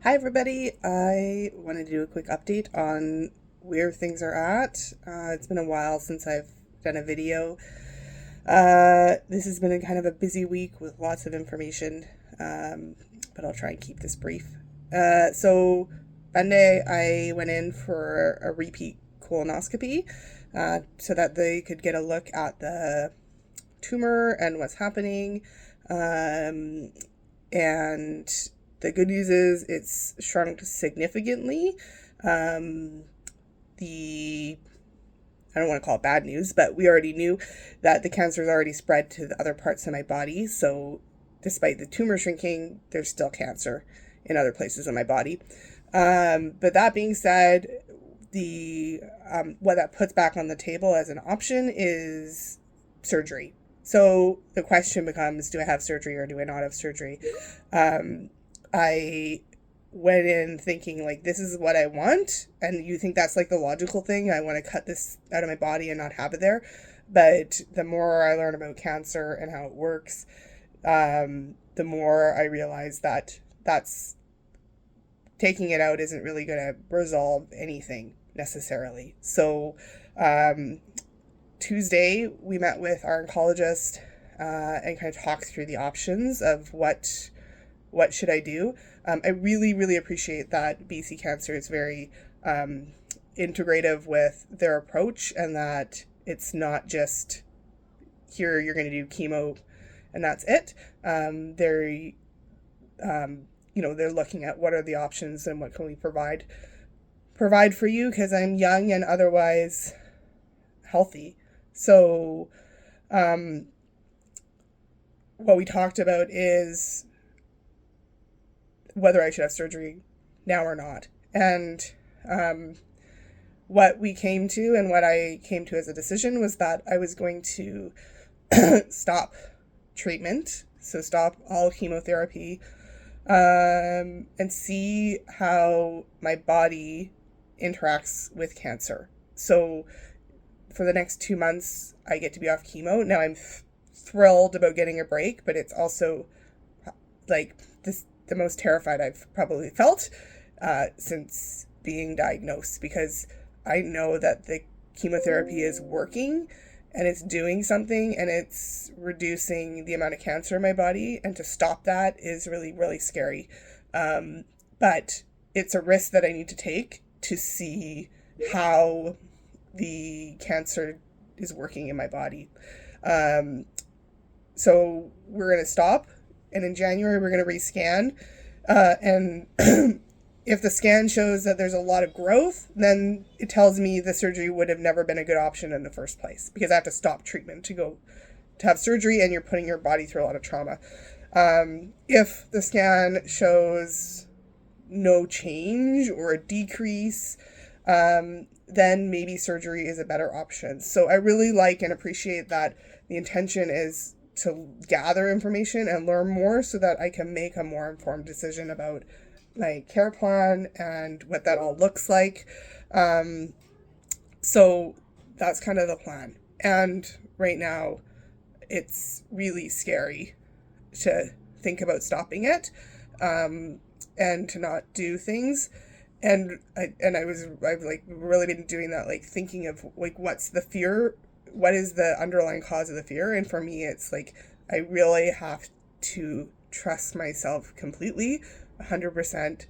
Hi, everybody. I wanted to do a quick update on where things are at. It's been a while since I've done a video. This has been a kind of a busy week with lots of information, but I'll try and keep this brief. So, Monday, I went in for a repeat colonoscopy so that they could get a look at the tumor and what's happening. And the good news is it's shrunk significantly. Um, the I don't want to call it bad news, but we already knew that the cancer has already spread to the other parts of my body. So, despite the tumor shrinking, there's still cancer in other places of my body. But that being said, the what that puts back on the table as an option is surgery. So the question becomes, do I have surgery or do I not have surgery? I went in thinking like this is what I want, and you think that's like the logical thing. I want to cut this out of my body and not have it there. But the more I learn about cancer and how it works, the more I realize that that's taking it out isn't really going to resolve anything necessarily. So Tuesday, we met with our oncologist and kind of talked through the options of what should I do. I really, really appreciate that BC Cancer is very integrative with their approach, and that it's not just here you're going to do chemo and that's it. They're they're looking at what are the options and what can we provide for you, because I'm young and otherwise healthy. So what we talked about is whether I should have surgery now or not. And what we came to and what I came to as a decision was that I was going to stop treatment, so stop all chemotherapy, and see how my body interacts with cancer. So for the next 2 months, I get to be off chemo. Now I'm thrilled about getting a break, but it's also like the most terrified I've probably felt since being diagnosed, because I know that the chemotherapy is working and it's doing something and it's reducing the amount of cancer in my body. And to stop that is really, really scary. But it's a risk that I need to take to see how the cancer is working in my body. So we're going to stop. And in January, we're going to rescan. And if the scan shows that there's a lot of growth, then it tells me the surgery would have never been a good option in the first place, because I have to stop treatment to have surgery, and you're putting your body through a lot of trauma. If the scan shows no change or a decrease, then maybe surgery is a better option. So I really like and appreciate that the intention is to gather information and learn more so that I can make a more informed decision about my care plan and what that all looks like. So that's kind of the plan. And right now, it's really scary to think about stopping it, and to not do things. And I've like really been doing that, like thinking of like what's the fear, what is the underlying cause of the fear. And for me, it's like I really have to trust myself completely, 100%,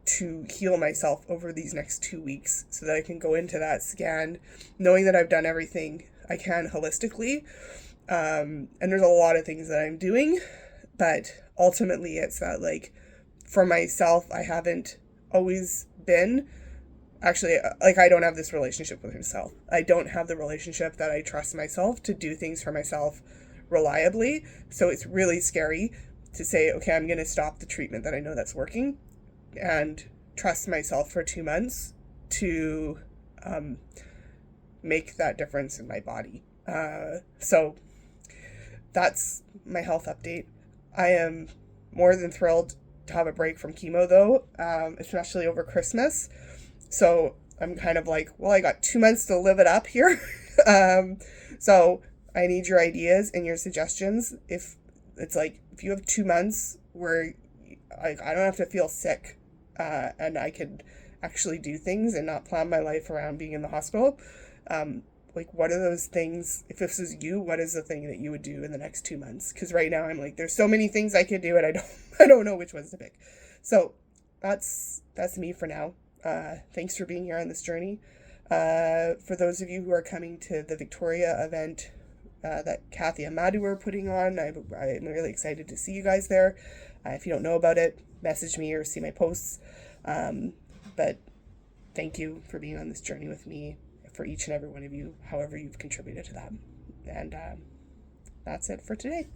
to heal myself over these next 2 weeks so that I can go into that scan knowing that I've done everything I can holistically. And there's a lot of things that I'm doing, but ultimately it's that, like, for myself, I haven't always been actually, like, I don't have this relationship with myself. I don't have the relationship that I trust myself to do things for myself reliably. So it's really scary to say, okay, I'm going to stop the treatment that I know that's working and trust myself for 2 months to make that difference in my body. So that's my health update. I am more than thrilled to have a break from chemo, though, especially over Christmas. So I'm kind of like, well, I got 2 months to live it up here. So I need your ideas and your suggestions. If it's like, if you have 2 months where I don't have to feel sick, and I can actually do things and not plan my life around being in the hospital. Like, what are those things, if this is you, what is the thing that you would do in the next 2 months? Because right now I'm like, there's so many things I could do, and I don't know which ones to pick. So that's me for now. Thanks for being here on this journey. For those of you who are coming to the Victoria event that Kathy and Madhu are putting on, I'm really excited to see you guys there. If you don't know about it, message me or see my posts. But thank you for being on this journey with me, for each and every one of you, however you've contributed to that. And that's it for today.